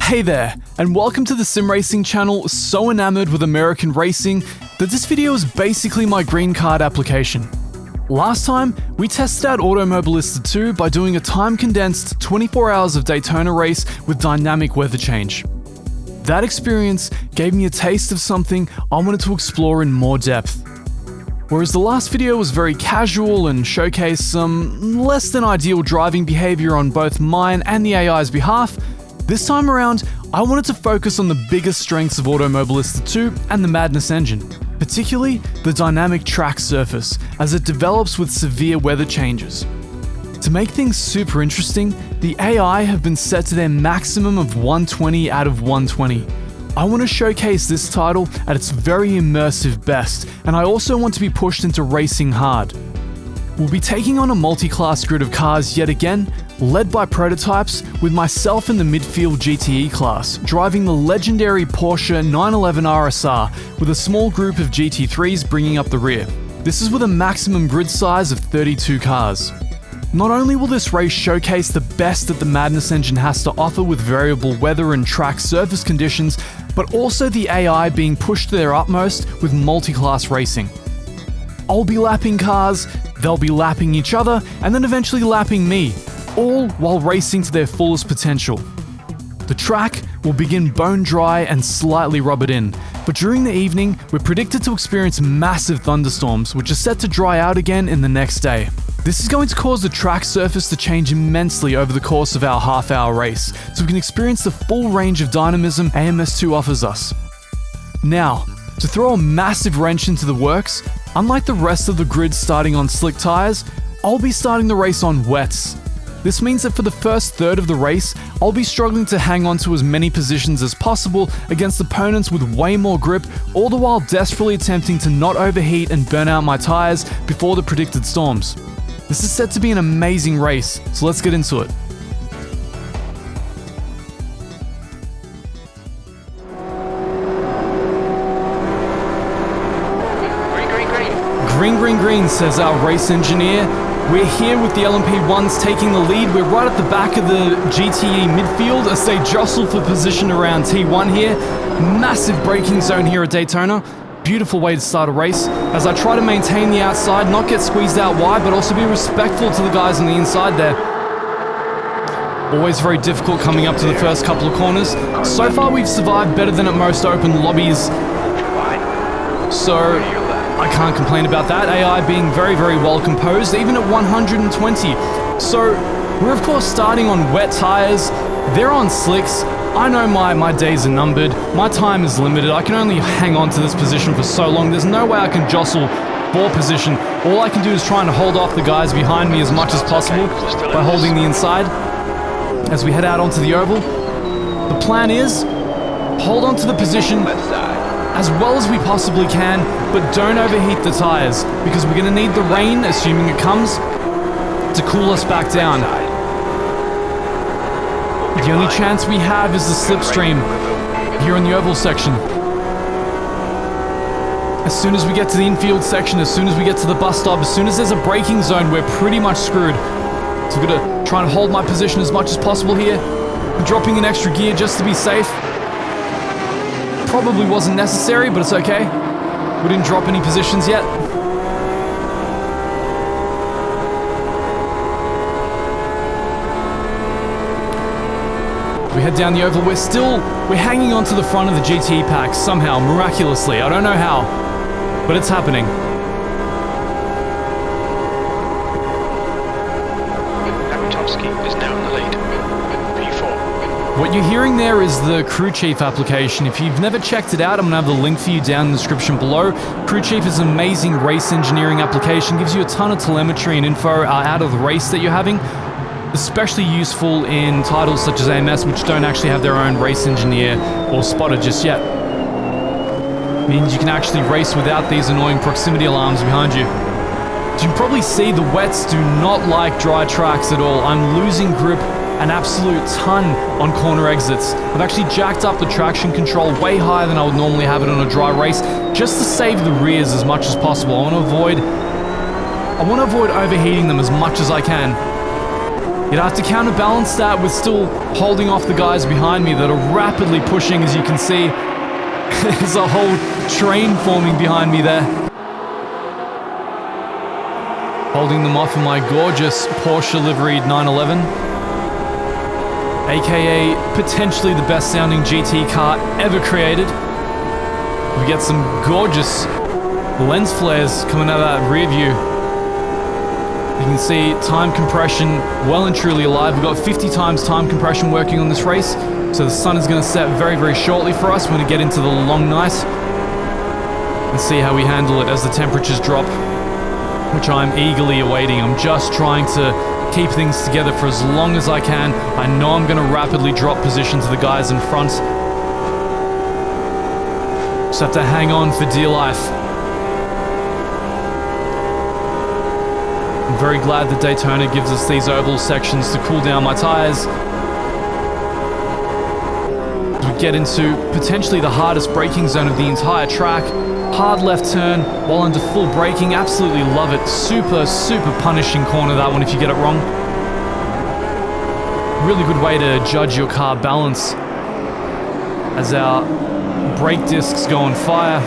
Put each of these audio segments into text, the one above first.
Hey there, and welcome to the Sim Racing channel, so enamored with American racing that this video is basically my green card application. Last time, we tested out Automobilista 2 by doing a time-condensed 24 hours of Daytona race with dynamic weather change. That experience gave me a taste of something I wanted to explore in more depth. Whereas the last video was very casual and showcased some less than ideal driving behavior on both mine and the AI's behalf, this time around, I wanted to focus on the biggest strengths of Automobilista 2 and the Madness engine, particularly the dynamic track surface as it develops with severe weather changes. To make things super interesting, the AI have been set to their maximum of 120 out of 120. I want to showcase this title at its very immersive best, and I also want to be pushed into racing hard. We'll be taking on a multi-class grid of cars yet again, led by prototypes, with myself in the midfield GTE class, driving the legendary Porsche 911 RSR with a small group of GT3s bringing up the rear. This is with a maximum grid size of 32 cars. Not only will this race showcase the best that the Madness engine has to offer with variable weather and track surface conditions, but also the AI being pushed to their utmost with multi-class racing. I'll be lapping cars, they'll be lapping each other, and then eventually lapping me, all while racing to their fullest potential. The track will begin bone dry and slightly rubbered in, but during the evening, we're predicted to experience massive thunderstorms, which are set to dry out again in the next day. This is going to cause the track surface to change immensely over the course of our half-hour race, so we can experience the full range of dynamism AMS2 offers us. Now, to throw a massive wrench into the works, unlike the rest of the grid starting on slick tyres, I'll be starting the race on wets. This means that for the first third of the race, I'll be struggling to hang on to as many positions as possible against opponents with way more grip, all the while desperately attempting to not overheat and burn out my tyres before the predicted storms. This is set to be an amazing race, so let's get into it. Green, green, says our race engineer. We're here with the LMP1s taking the lead. We're right at the back of the GTE midfield as they jostle for position around T1 here. Massive braking zone here at Daytona. Beautiful way to start a race. As I try to maintain the outside, not get squeezed out wide, but also be respectful to the guys on the inside there. Always very difficult coming up to the first couple of corners. So far we've survived better than at most open lobbies. So I can't complain about that. AI being very, very well composed, even at 120. So we're of course starting on wet tires. They're on slicks. I know my days are numbered. My time is limited. I can only hang on to this position for so long. There's no way I can jostle for position. All I can do is try and hold off the guys behind me as much as possible by holding the inside as we head out onto the oval. The plan is hold on to the position as well as we possibly can, but don't overheat the tires because we're going to need the rain, assuming it comes, to cool us back down. The only chance we have is the slipstream here in the oval section. As soon as we get to the infield section, as soon as we get to the bus stop, as soon as there's a braking zone, we're pretty much screwed. So I'm gonna try and hold my position as much as possible here. I'm dropping an extra gear just to be safe. Probably wasn't necessary, but it's okay. We didn't drop any positions yet. We head down the oval. We're hanging on to the front of the GTE pack somehow, miraculously. I don't know how, but it's happening. Is now in the lead. P4. What you're hearing there is the Crew Chief application. If you've never checked it out, I'm gonna have the link for you down in the description below. Crew Chief is an amazing race engineering application. Gives you a ton of telemetry and info out of the race that you're having. Especially useful in titles such as AMS, which don't actually have their own race engineer or spotter just yet. Means you can actually race without these annoying proximity alarms behind you. As you can probably see, the wets do not like dry tracks at all. I'm losing grip an absolute ton on corner exits. I've actually jacked up the traction control way higher than I would normally have it on a dry race, just to save the rears as much as possible. I want to avoid overheating them as much as I can. You'd have to counterbalance that with still holding off the guys behind me that are rapidly pushing, as you can see. There's a whole train forming behind me there. Holding them off in my gorgeous Porsche liveried 911. AKA potentially the best sounding GT car ever created. We get some gorgeous lens flares coming out of that rear view. You can see time compression well and truly alive. We've got 50 times time compression working on this race. So the sun is going to set very, very shortly for us. We're going to get into the long night and see how we handle it as the temperatures drop, which I'm eagerly awaiting. I'm just trying to keep things together for as long as I can. I know I'm going to rapidly drop position to the guys in front. Just have to hang on for dear life. I'm very glad that Daytona gives us these oval sections to cool down my tires. We get into potentially the hardest braking zone of the entire track. Hard left turn while under full braking. Absolutely love it. Super, super punishing corner, that one, if you get it wrong. Really good way to judge your car balance as our brake discs go on fire.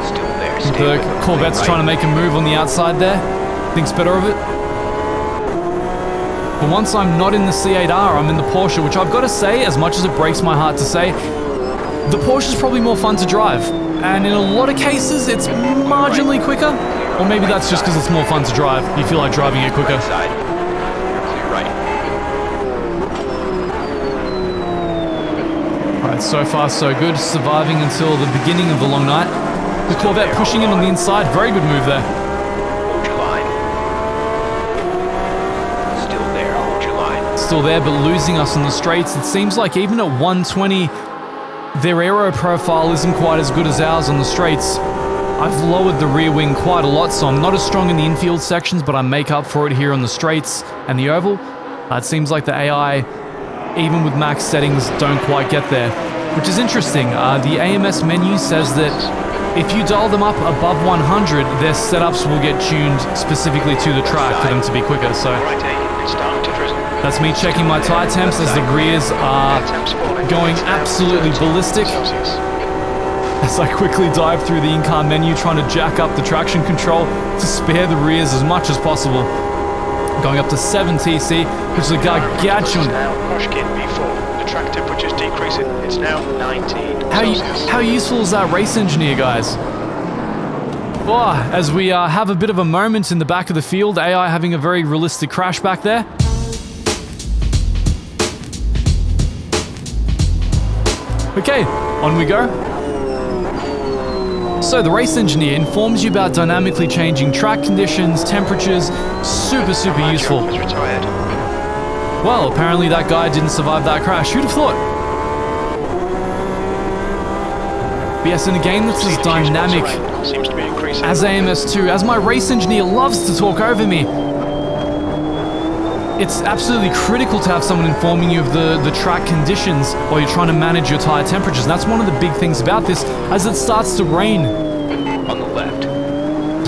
Still there. The Corvette's trying to make a move on the outside there. Thinks better of it. But once I'm not in the C8R, I'm in the Porsche, which I've got to say, as much as it breaks my heart to say, the Porsche is probably more fun to drive. And in a lot of cases, it's marginally quicker. Or maybe that's just because it's more fun to drive. You feel like driving it quicker. Alright, so far so good. Surviving until the beginning of the long night. The Corvette pushing in on the inside. Very good move there. Hold your line. Still there, hold your line. Still there, but losing us on the straights. It seems like even at 120, their aero profile isn't quite as good as ours on the straights. I've lowered the rear wing quite a lot, so I'm not as strong in the infield sections, but I make up for it here on the straights and the oval. It seems like the AI, even with max settings, don't quite get there, which is interesting. The AMS menu says that if you dial them up above 100, their setups will get tuned specifically to the track for them to be quicker. So that's me checking my tire temps as the rears are going absolutely ballistic. As I quickly dive through the in-car menu, trying to jack up the traction control to spare the rears as much as possible. Going up to 7 TC, which is a gargantuan. The track temperature's decreasing. It's now 19 Celsius. How useful is that race engineer, guys? Oh, as we have a bit of a moment in the back of the field, AI having a very realistic crash back there. Okay, on we go. So the race engineer informs you about dynamically changing track conditions, temperatures. Super, super useful. Well, apparently that guy didn't survive that crash. Who'd have thought? But yes, in a game that's as dynamic as AMS2, as my race engineer loves to talk over me, it's absolutely critical to have someone informing you of the track conditions while you're trying to manage your tire temperatures. And that's one of the big things about this, as it starts to rain. On the left.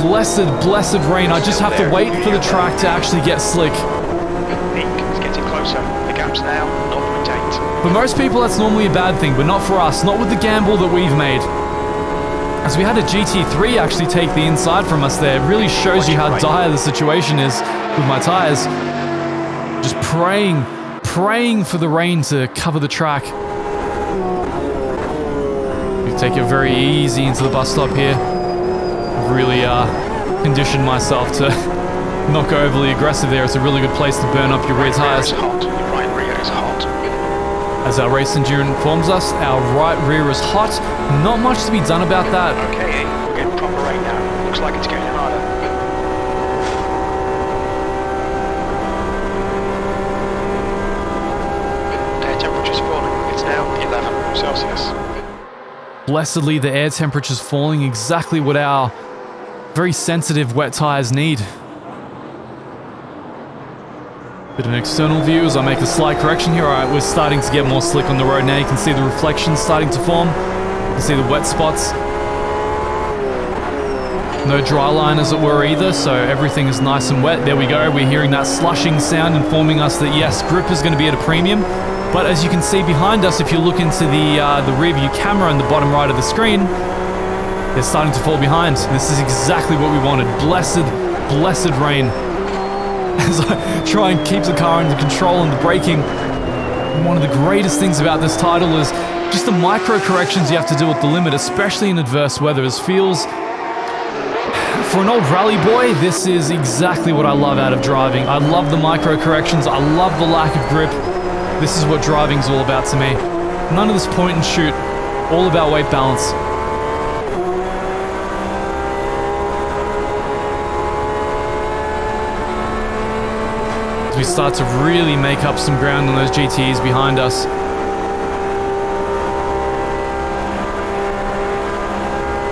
Blessed, blessed rain. I just have to wait for the track to actually get slick. It's getting closer. The gap's now 0.8. For most people, that's normally a bad thing, but not for us. Not with the gamble that we've made. As we had a GT3 actually take the inside from us there. It really shows you how dire the situation is with my tires. Just praying for the rain to cover the track. You take it very easy into the bus stop here. I've really conditioned myself to not go overly aggressive there. It's a really good place to burn up your rear tires. Your right rear is hot. As our race engineer informs us, our right rear is hot. Not much to be done about that. Okay, we're getting proper rain now. Looks like it's getting harder. Air temperature's falling. It's now 11 Celsius. Blessedly, the air temperature's falling, exactly what our very sensitive wet tires need. Bit of an external view as I make a slight correction here. Alright, we're starting to get more slick on the road now. You can see the reflections starting to form. You can see the wet spots. No dry line as it were either, so everything is nice and wet. There we go. We're hearing that slushing sound informing us that yes, grip is going to be at a premium. But as you can see behind us, if you look into the rear view camera on the bottom right of the screen, they're starting to fall behind. This is exactly what we wanted. Blessed rain. As I try and keep the car under control and the braking. One of the greatest things about this title is just the micro corrections you have to do at the limit, especially in adverse weather. It feels, for an old rally boy, this is exactly what I love out of driving. I love the micro corrections. I love the lack of grip. This is what driving's all about to me. None of this point and shoot. All about weight balance. As we start to really make up some ground on those GTEs behind us.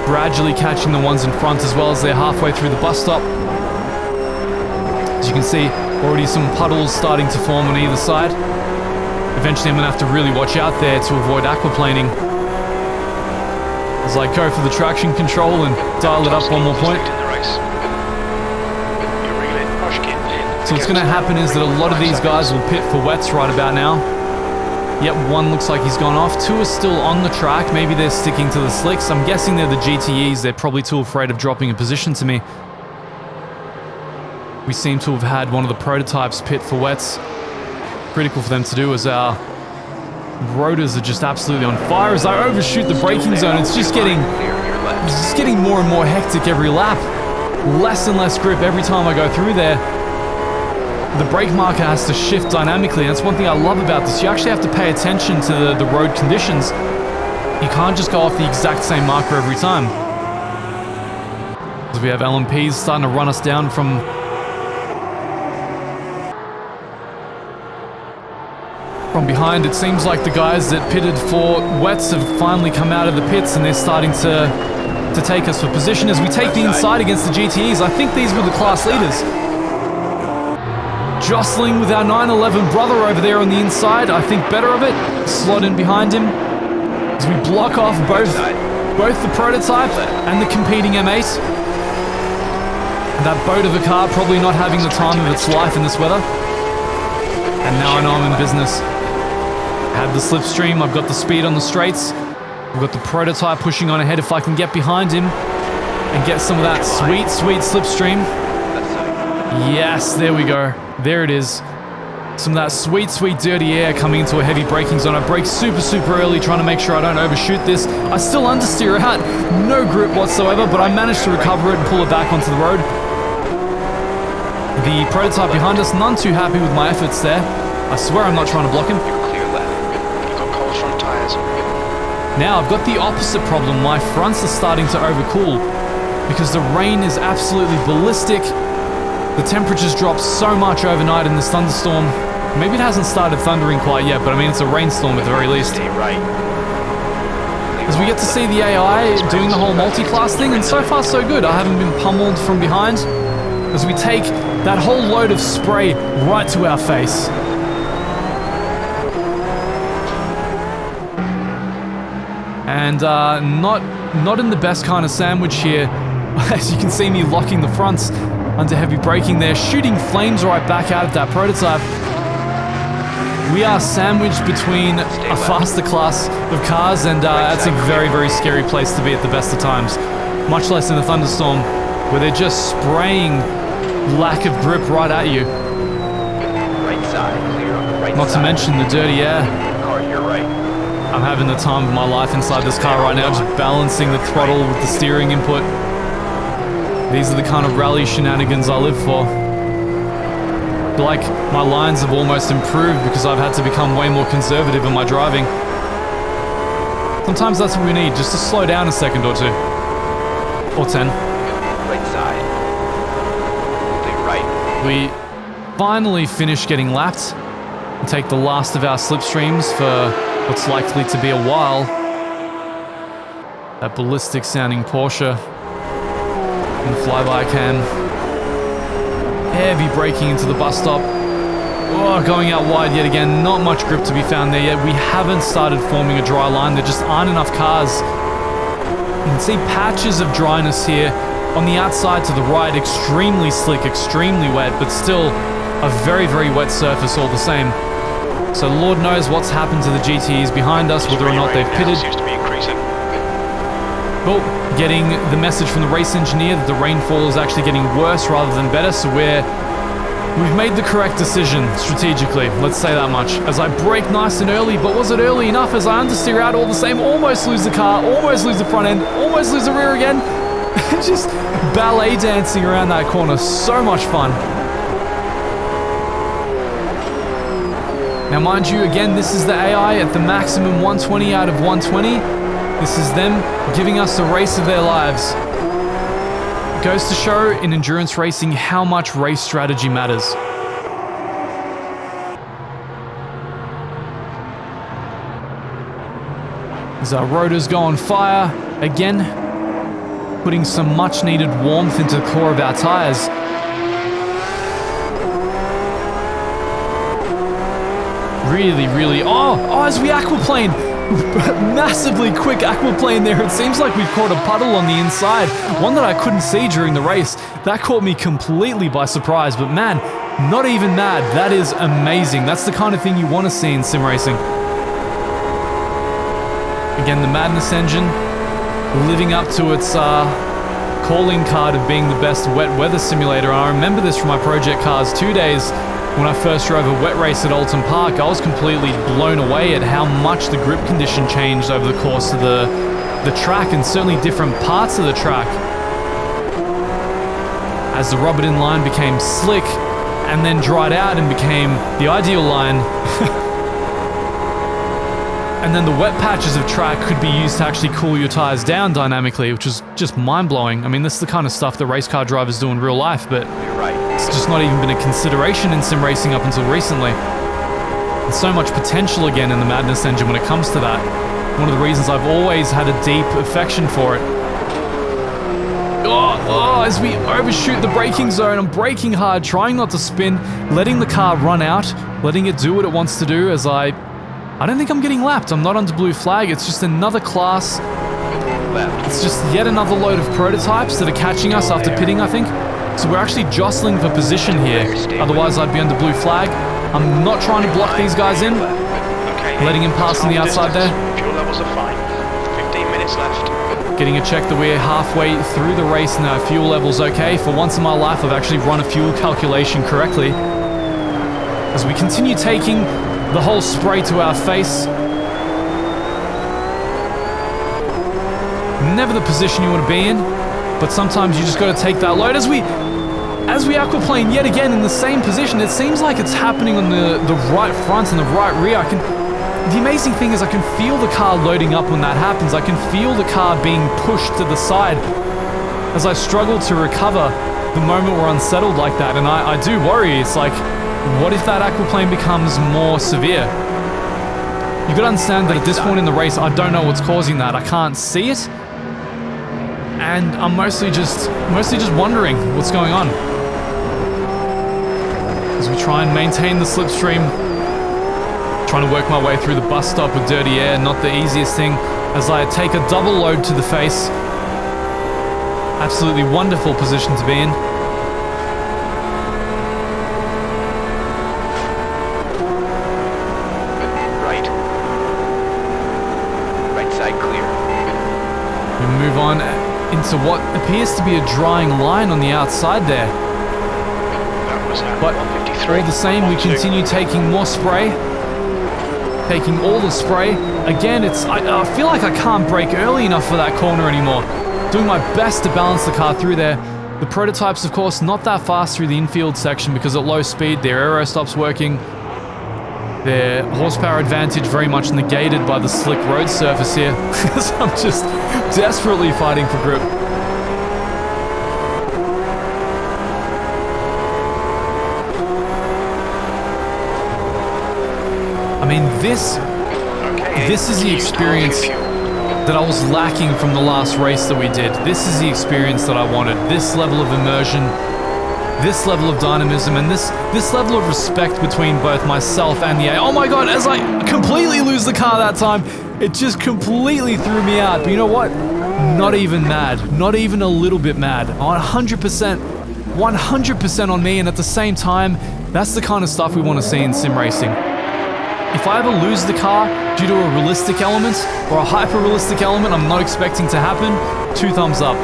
Gradually catching the ones in front as well as they're halfway through the bus stop. As you can see, already some puddles starting to form on either side. Eventually I'm going to have to really watch out there to avoid aquaplaning. As I go for the traction control and dial it up one more point. So what's going to happen is that a lot of these guys will pit for wets right about now. Yep, one looks like he's gone off. Two are still on the track. Maybe they're sticking to the slicks. I'm guessing they're the GTEs. They're probably too afraid of dropping a position to me. We seem to have had one of the prototypes pit for wets. Critical for them to do as our rotors are just absolutely on fire. As I overshoot the braking zone, it's just getting more and more hectic every lap. Less and less grip every time I go through there. The brake marker has to shift dynamically, and that's one thing I love about this. You actually have to pay attention to the road conditions. You can't just go off the exact same marker every time. As we have LMPs starting to run us down from behind. It seems like the guys that pitted for wets have finally come out of the pits and they're starting to take us for position as we take the inside against the GTEs. I think these were the class leaders. Jostling with our 911 brother over there on the inside. I think better of it. Slot in behind him as we block off both the prototype and the competing M8. That boat of a car probably not having the time of its life in this weather. And now I know I'm in business. I have the slipstream, I've got the speed on the straights. I've got the prototype pushing on ahead if I can get behind him and get some of that sweet slipstream. Yes, there we go. There it is. Some of that sweet dirty air coming into a heavy braking zone. I brake super early trying to make sure I don't overshoot this. I still understeer out. No grip whatsoever, but I managed to recover it and pull it back onto the road. The prototype behind us, none too happy with my efforts there. I swear I'm not trying to block him. You're clear left. You've got cold front tyres. Now I've got the opposite problem. My fronts are starting to overcool because the rain is absolutely ballistic. The temperatures dropped so much overnight in this thunderstorm. Maybe it hasn't started thundering quite yet, but I mean it's a rainstorm at the very least. As we get to see the AI doing the whole multi-class thing, and so far so good. I haven't been pummeled from behind. As we take that whole load of spray right to our face. And not in the best kind of sandwich here. As you can see me locking the fronts under heavy braking there, shooting flames right back out of that prototype. We are sandwiched between a faster class of cars, and that's a very scary place to be at the best of times. Much less in a thunderstorm, where they're just spraying lack of grip right at you. Right side, clear on the right Not to mention the dirty air. Car, you're right. I'm having the time of my life inside this car right now, just balancing the throttle with the steering input. These are the kind of rally shenanigans I live for. Like, my lines have almost improved because I've had to become way more conservative in my driving. Sometimes that's what we need, just to slow down a second or two. Or 10. Right side. Clear right. We finally finish getting lapped and take the last of our slipstreams for what's likely to be a while. That ballistic sounding Porsche in the flyby cam. Heavy braking into the bus stop. Oh, going out wide yet again. Not much grip to be found there yet. We haven't started forming a dry line. There just aren't enough cars. You can see patches of dryness here On the outside to the right, extremely slick, extremely wet, but still a very, very wet surface all the same. So Lord knows what's happened to the GTEs behind us, whether or not they've pitted. Seems to be increasing. Well, getting the message from the race engineer that the rainfall is actually getting worse rather than better, so we've made the correct decision strategically, let's say that much. As I brake nice and early, but was it early enough? As I understeer out all the same, almost lose the car, almost lose the front end, almost lose the rear again. Just ballet dancing around that corner, so much fun. Now mind you, again, this is the AI at the maximum 120 out of 120. This is them giving us the race of their lives. It goes to show in endurance racing how much race strategy matters. As our rotors go on fire, again, putting some much needed warmth into the core of our tyres. Really, really, as we aquaplane, massively quick aquaplane there. It seems like we've caught a puddle on the inside, one that I couldn't see during the race. That caught me completely by surprise, but man, not even mad. That is amazing. That's the kind of thing you want to see in sim racing. Again, the Madness engine living up to its calling card of being the best wet weather simulator. I remember this from my Project Cars 2 days. When I first drove a wet race at Alton Park, I was completely blown away at how much the grip condition changed over the course of the track, and certainly different parts of the track. As the rubbered-in line became slick and then dried out and became the ideal line, and then the wet patches of track could be used to actually cool your tires down dynamically, which is just mind-blowing. I mean, this is the kind of stuff that race car drivers do in real life, but it's just not even been a consideration in sim racing up until recently. There's so much potential again in the Madness engine when it comes to that. One of the reasons I've always had a deep affection for it. As we overshoot the braking zone, I'm braking hard, trying not to spin, letting the car run out, letting it do what it wants to do as I don't think I'm getting lapped. I'm not under blue flag. It's just another class. It's just yet another load of prototypes that are catching us after pitting, I think. So we're actually jostling for position here. Otherwise, I'd be under blue flag. I'm not trying to block these guys in. Letting him pass on the outside there. Fuel levels are fine. 15 minutes left. Getting a check that we're halfway through the race and our fuel level's okay. For once in my life, I've actually run a fuel calculation correctly. As we continue taking the whole spray to our face. Never the position you want to be in, but sometimes you just got to take that load. As we aquaplane yet again in the same position, it seems like it's happening on the right front and the right rear. The amazing thing is I can feel the car loading up when that happens. I can feel the car being pushed to the side as I struggle to recover the moment we're unsettled like that. And I do worry. It's like, what if that aquaplane becomes more severe? You've got to understand that at this point in the race, I don't know what's causing that. I can't see it. And I'm mostly just wondering what's going on. As we try and maintain the slipstream, trying to work my way through the bus stop with dirty air, not the easiest thing, as I take a double load to the face. Absolutely wonderful position to be in. Move on into what appears to be a drying line on the outside there. But all the same, we continue taking more spray. Taking all the spray. Again, I feel like I can't brake early enough for that corner anymore. Doing my best to balance the car through there. The prototypes, of course, not that fast through the infield section because at low speed their aero stops working. Their horsepower advantage very much negated by the slick road surface here. So I'm just desperately fighting for grip. I mean, this is the experience that I was lacking from the last race that we did. This is the experience that I wanted. This level of immersion, this level of dynamism, and this level of respect between both myself and the AI. Oh my god, as I completely lose the car that time, it just completely threw me out. But you know what? not even mad, not even a little bit mad. 100% on me, and at the same time, that's the kind of stuff we want to see in sim racing. If I ever lose the car due to a realistic element or a hyper-realistic element I'm not expecting to happen, 2 thumbs up.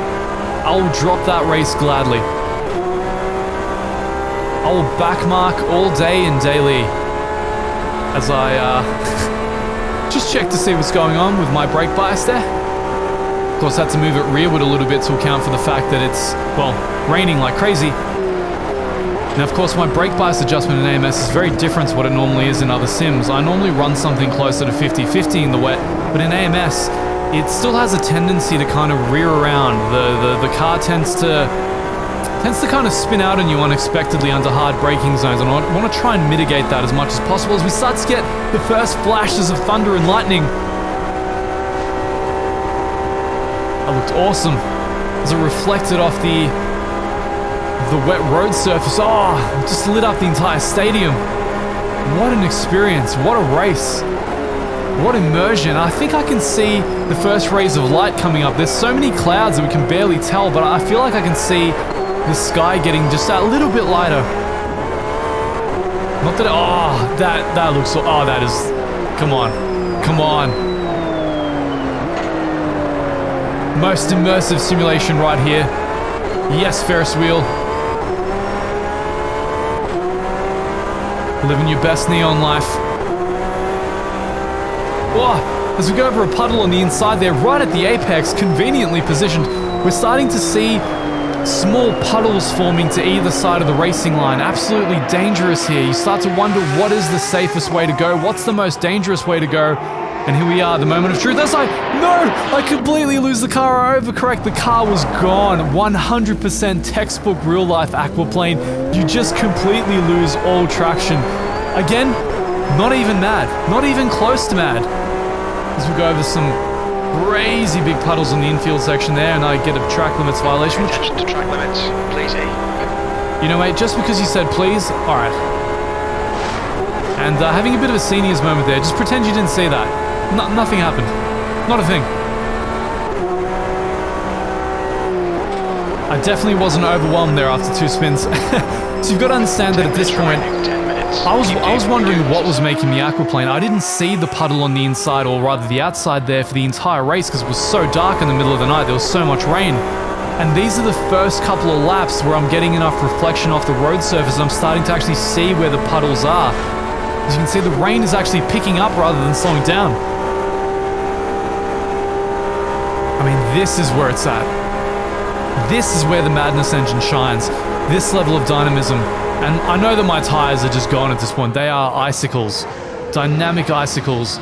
I will drop that race gladly. I will backmark all day and daily as I just check to see what's going on with my brake bias there. Of course, I had to move it rearward a little bit to account for the fact that it's, well, raining like crazy. Now, of course, my brake bias adjustment in AMS is very different to what it normally is in other sims. I normally run something closer to 50-50 in the wet, but in AMS, it still has a tendency to kind of rear around. The car tends to kind of spin out on you unexpectedly under hard braking zones, and I want to try and mitigate that as much as possible as we start to get the first flashes of thunder and lightning. That looked awesome as it reflected off the wet road surface. Oh, it just lit up the entire stadium. What an experience, what a race. What immersion. I think I can see the first rays of light coming up. There's so many clouds that we can barely tell, but I feel like I can see the sky getting just that little bit lighter. Not that, that looks, that is, come on. Most immersive simulation right here. Yes, Ferris wheel. Living your best neon life. Whoa, as we go over a puddle on the inside there, right at the apex, conveniently positioned, we're starting to see small puddles forming to either side of the racing line. Absolutely dangerous here. You start to wonder, what is the safest way to go? What's the most dangerous way to go? And here we are, the moment of truth. That's like, no! I completely lose the car. I overcorrect. The car was gone. 100% textbook real-life aquaplane. You just completely lose all traction. Again, not even mad. Not even close to mad. As we go over some crazy big puddles on the infield section there, and I get a track limits violation. Attention to track limits, please. You know, mate, just because you said please, alright. And having a bit of a seniors moment there, just pretend you didn't see that. Nothing happened. Not a thing. I definitely wasn't overwhelmed there after 2 spins. So you've got to understand that at this point, I was wondering what was making me aquaplane. I didn't see the puddle on the inside, or rather the outside there, for the entire race because it was so dark in the middle of the night. There was so much rain. And these are the first couple of laps where I'm getting enough reflection off the road surface. I'm starting to actually see where the puddles are. As you can see, the rain is actually picking up rather than slowing down. I mean, this is where it's at. This is where the Madness engine shines. This level of dynamism. And I know that my tires are just gone at this point. They are icicles. Dynamic icicles.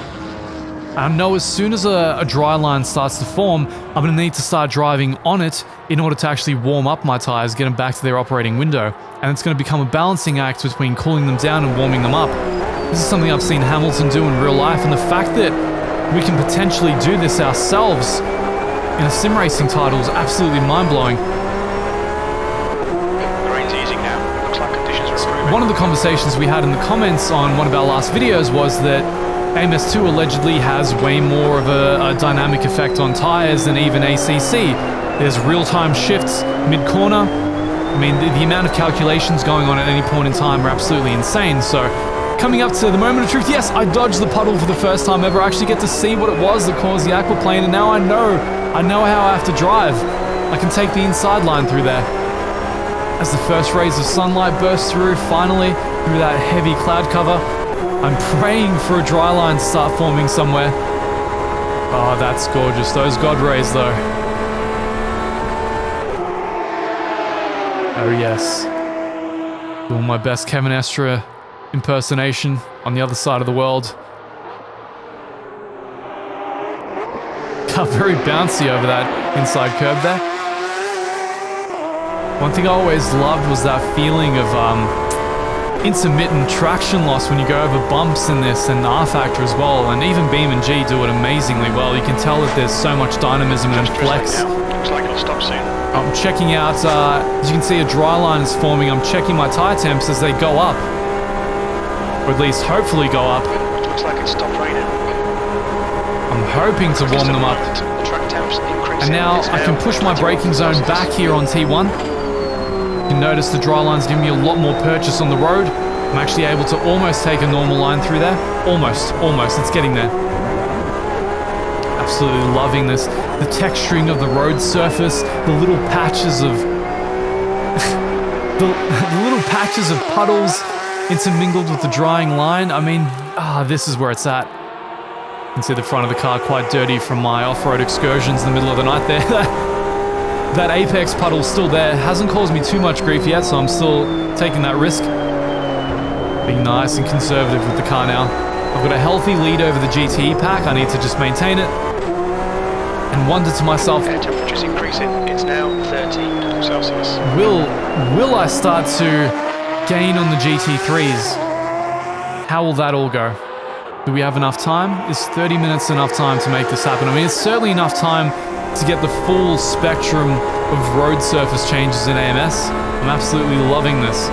And I know as soon as a dry line starts to form, I'm going to need to start driving on it in order to actually warm up my tires, get them back to their operating window. And it's going to become a balancing act between cooling them down and warming them up. This is something I've seen Hamilton do in real life, and the fact that we can potentially do this ourselves in a sim racing title is absolutely mind-blowing. The rain's easing now. Looks like conditions are improving. One of the conversations we had in the comments on one of our last videos was that AMS2 allegedly has way more of a dynamic effect on tires than even ACC. There's real-time shifts mid-corner. I mean, the amount of calculations going on at any point in time are absolutely insane. So coming up to the moment of truth, yes, I dodged the puddle for the first time ever. I actually get to see what it was that caused the aquaplane, and now I know how I have to drive. I can take the inside line through there. As the first rays of sunlight burst through, finally, through that heavy cloud cover, I'm praying for a dry line to start forming somewhere. Oh, that's gorgeous. Those God rays, though. Oh, yes. Doing my best Kevin Estra impersonation on the other side of the world. Got very bouncy over that inside curb there. One thing I always loved was that feeling of intermittent traction loss when you go over bumps in this, and R Factor as well, and even Beam and G do it amazingly well. You can tell that there's so much dynamism and flex. Looks like it'll stop soon. I'm checking out, as you can see, a dry line is forming. I'm checking my tire temps as they go up. Or at least hopefully go up. Looks like it stopped raining. I'm hoping to warm them up. The track temps increase. And now I can push my braking zone back here on T1. You can notice the dry line's giving me a lot more purchase on the road. I'm actually able to almost take a normal line through there. Almost, it's getting there. Absolutely loving this. The texturing of the road surface, the little patches of the little patches of puddles intermingled with the drying line. I mean, this is where it's at. You can see the front of the car quite dirty from my off-road excursions in the middle of the night there. That apex puddle's still there. Hasn't caused me too much grief yet, so I'm still taking that risk. Being nice and conservative with the car now. I've got a healthy lead over the GTE pack. I need to just maintain it. And wonder to myself, air temperature's increasing. It's now 13 degrees Celsius. Will I start to gain on the GT3s? How will that all go? Do we have enough time? Is 30 minutes enough time to make this happen? I mean, it's certainly enough time to get the full spectrum of road surface changes in AMS. I'm absolutely loving this.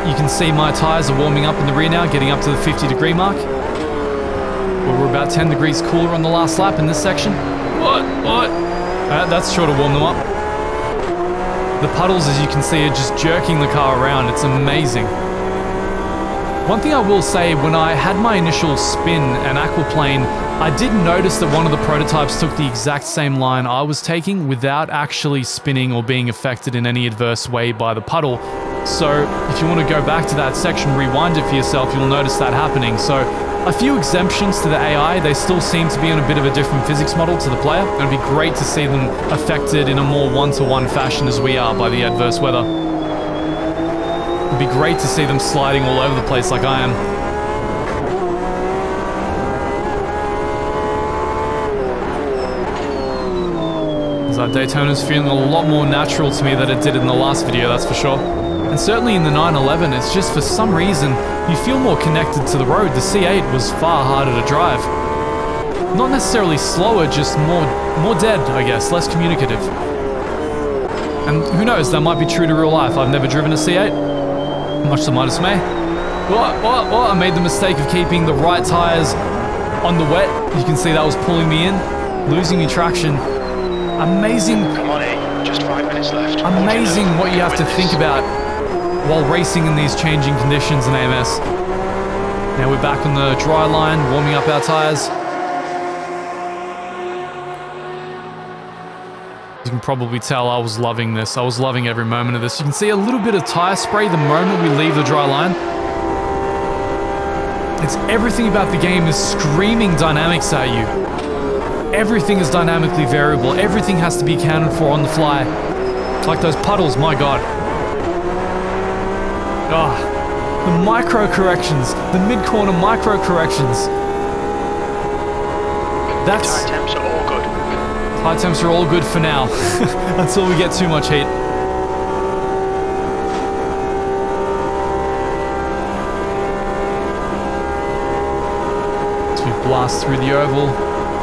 You can see my tyres are warming up in the rear now, getting up to the 50-degree mark. We're about 10 degrees cooler on the last lap in this section. What? That's sure to warm them up. The puddles, as you can see, are just jerking the car around. It's amazing. One thing I will say, when I had my initial spin and Aquaplane, I did notice that one of the prototypes took the exact same line I was taking without actually spinning or being affected in any adverse way by the puddle. So if you want to go back to that section, rewind it for yourself, you'll notice that happening. So a few exemptions to the AI, they still seem to be on a bit of a different physics model to the player. It'd be great to see them affected in a more one-to-one fashion as we are by the adverse weather. It'd be great to see them sliding all over the place like I am. That Daytona's feeling a lot more natural to me than it did in the last video, that's for sure. And certainly in the 911, it's just for some reason, you feel more connected to the road. The C8 was far harder to drive. Not necessarily slower, just more dead, I guess, less communicative. And who knows, that might be true to real life. I've never driven a C8, much to my dismay. I made the mistake of keeping the right tires on the wet. You can see that was pulling me in, losing me traction. Amazing. Come on, just 5 minutes left. Amazing what you have to think about while racing in these changing conditions in AMS. Now we're back on the dry line, warming up our tires. You can probably tell I was loving this. I was loving every moment of this. You can see a little bit of tire spray the moment we leave the dry line. It's everything about the game is screaming dynamics at you. Everything is dynamically variable. Everything has to be accounted for on the fly. Like those puddles, my god. The micro corrections, the mid-corner micro corrections. That's... Tire temps are all good. Tire temps are all good for now, until we get too much heat. As we blast through the oval,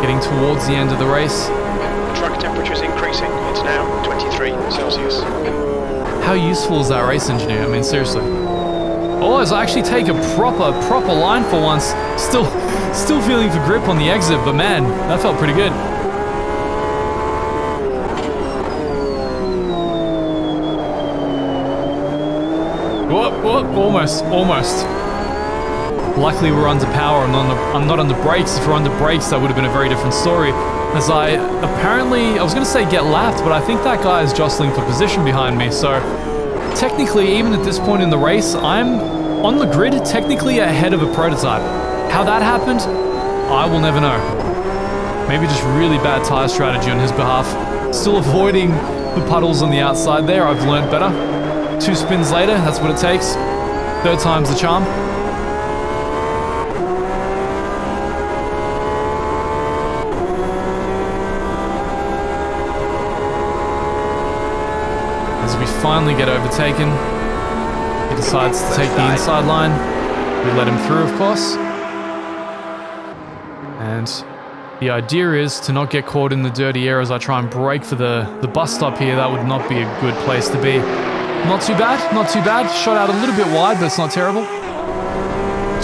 getting towards the end of the race. The track temperature is increasing. It's now 23 Celsius. How useful is that race engineer? I mean, seriously. Oh, as I actually take a proper line for once. Still feeling for grip on the exit, but man, that felt pretty good. Almost. Luckily we're under power and I'm not under brakes. If we're under brakes, that would have been a very different story. As I was going to say get lapped, but I think that guy is jostling for position behind me. So technically, even at this point in the race, I'm on the grid, technically ahead of a prototype. How that happened, I will never know. Maybe just really bad tire strategy on his behalf. Still avoiding the puddles on the outside there. I've learned better. 2 spins later, that's what it takes. 3rd time's the charm. As we finally get overtaken, he decides to take the inside line. We let him through, of course. And the idea is to not get caught in the dirty air as I try and brake for the bus stop here. That would not be a good place to be. Not too bad. Shot out a little bit wide, but it's not terrible.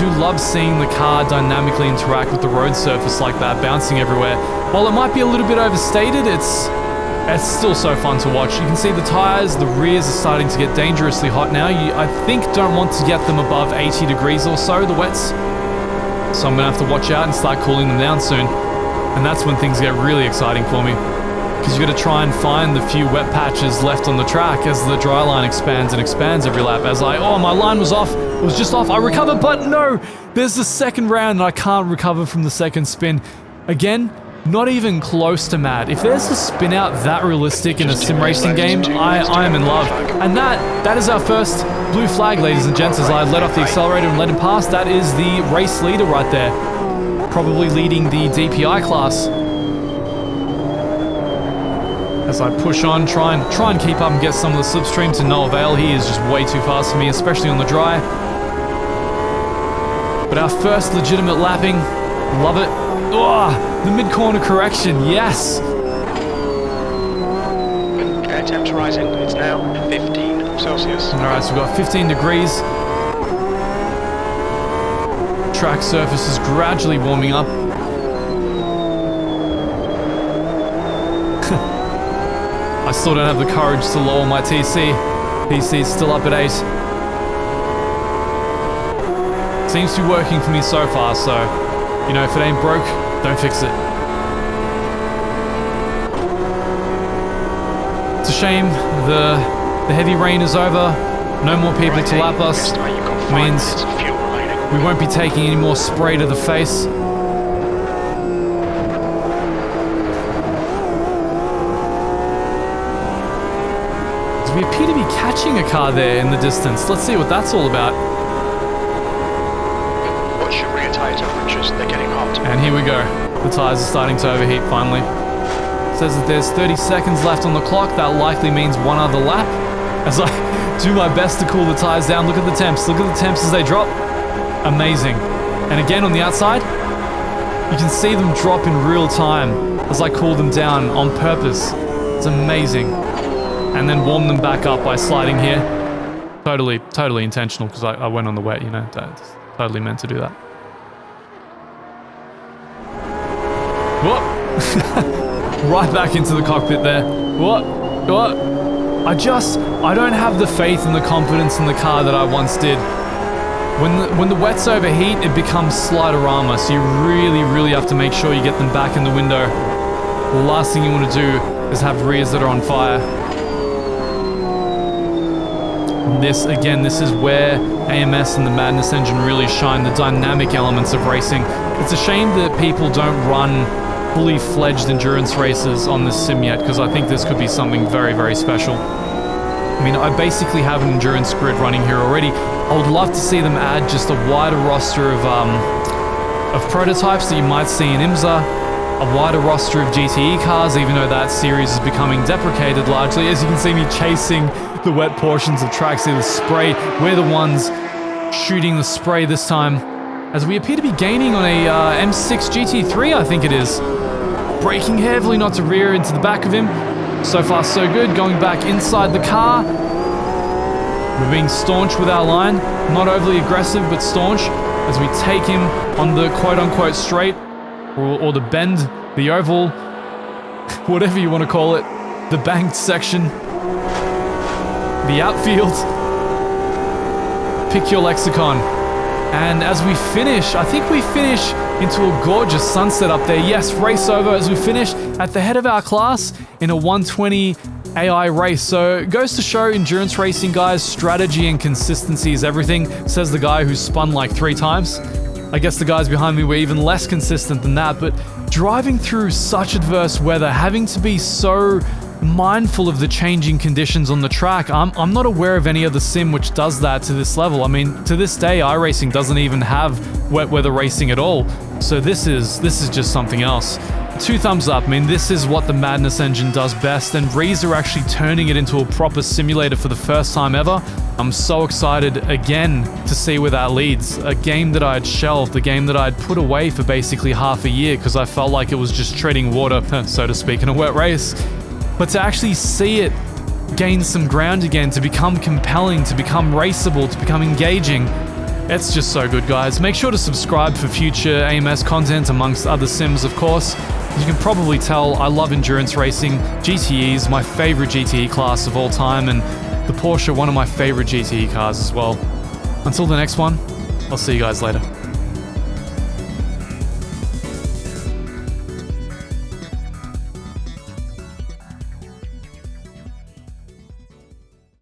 do love seeing the car dynamically interact with the road surface like that, bouncing everywhere. While it might be a little bit overstated, it's still so fun to watch. You can see the tires, the rears are starting to get dangerously hot now. I think don't want to get them above 80 degrees or so, the wets. So I'm gonna have to watch out and start cooling them down soon. And that's when things get really exciting for me, because you got to try and find the few wet patches left on the track as the dry line expands and expands every lap. As my line was off, it was just off, I recovered, but no, there's the second round and I can't recover from the second spin. Again, not even close to mad. If there's a spin out that realistic in a sim racing game, I am in love. And that is our first blue flag, ladies and gents, as I let off the accelerator and let him pass. That is the race leader right there, probably leading the DPI class. As I push on, try and keep up and get some of the slipstream, to no avail. He is just way too fast for me, especially on the dry. But our first legitimate lapping, love it. Oh, the mid-corner correction, yes! Air temps rising, it's now 15 Celsius. Alright, so we've got 15 degrees. Track surface is gradually warming up. I still don't have the courage to lower my TC. TC is still up at 8. Seems to be working for me so far, so, you know, if it ain't broke, don't fix it. It's a shame the heavy rain is over. No more people to lap us. Means we won't be taking any more spray to the face. We appear to be catching a car there in the distance. Let's see what that's all about. Watch your rear tyre temperatures, they're getting hot. And here we go. The tyres are starting to overheat finally. It says that there's 30 seconds left on the clock. That likely means one other lap. As I do my best to cool the tyres down. Look at the temps. Look at the temps as they drop. Amazing. And again on the outside, you can see them drop in real time as I cool them down on purpose. It's amazing. And then warm them back up by sliding here. Totally intentional, because I went on the wet, you know. Totally meant to do that. What? Right back into the cockpit there. What? I don't have the faith and the confidence in the car that I once did. When the wets overheat, it becomes sliderama, so you really have to make sure you get them back in the window. The last thing you want to do is have rears that are on fire. This is where AMS and the Madness engine really shine, the dynamic elements of racing. It's a shame that people don't run fully fledged endurance races on this sim yet, because I think this could be something very special. I mean, I basically have an endurance grid running here already. I would love to see them add just a wider roster of prototypes that you might see in IMSA, a wider roster of GTE cars, even though that series is becoming deprecated largely. As you can see me chasing the wet portions of track, see the spray. We're the ones shooting the spray this time, as we appear to be gaining on a M6 GT3, I think it is. Braking heavily not to rear into the back of him. So far so good, going back inside the car. We're being staunch with our line, not overly aggressive, but staunch, as we take him on the quote-unquote straight, or the bend, the oval, whatever you want to call it, the banked section, the outfield. Pick your lexicon. And as we finish, I think we finish into a gorgeous sunset up there. Yes, race over as we finish at the head of our class in a 120 AI race. So it goes to show endurance racing, guys, strategy and consistency is everything, says the guy who spun like 3 times. I guess the guys behind me were even less consistent than that, but driving through such adverse weather, having to be so mindful of the changing conditions on the track. I'm not aware of any other sim which does that to this level. I mean, to this day, iRacing doesn't even have wet weather racing at all. So this is just something else. 2 thumbs up. I mean, this is what the Madness engine does best, and Rees are actually turning it into a proper simulator for the first time ever. I'm so excited again to see where that leads. A game that I'd shelved, a game that I'd put away for basically half a year because I felt like it was just treading water, so to speak, in a wet race. But to actually see it gain some ground again, to become compelling, to become raceable, to become engaging, It's just so good, guys. Make sure to subscribe for future AMS content amongst other sims, of course. As you can probably tell, I love endurance racing. GTE is my favorite GTE class of all time, and the Porsche, one of my favorite GTE cars as well. Until the next one, I'll see you guys later.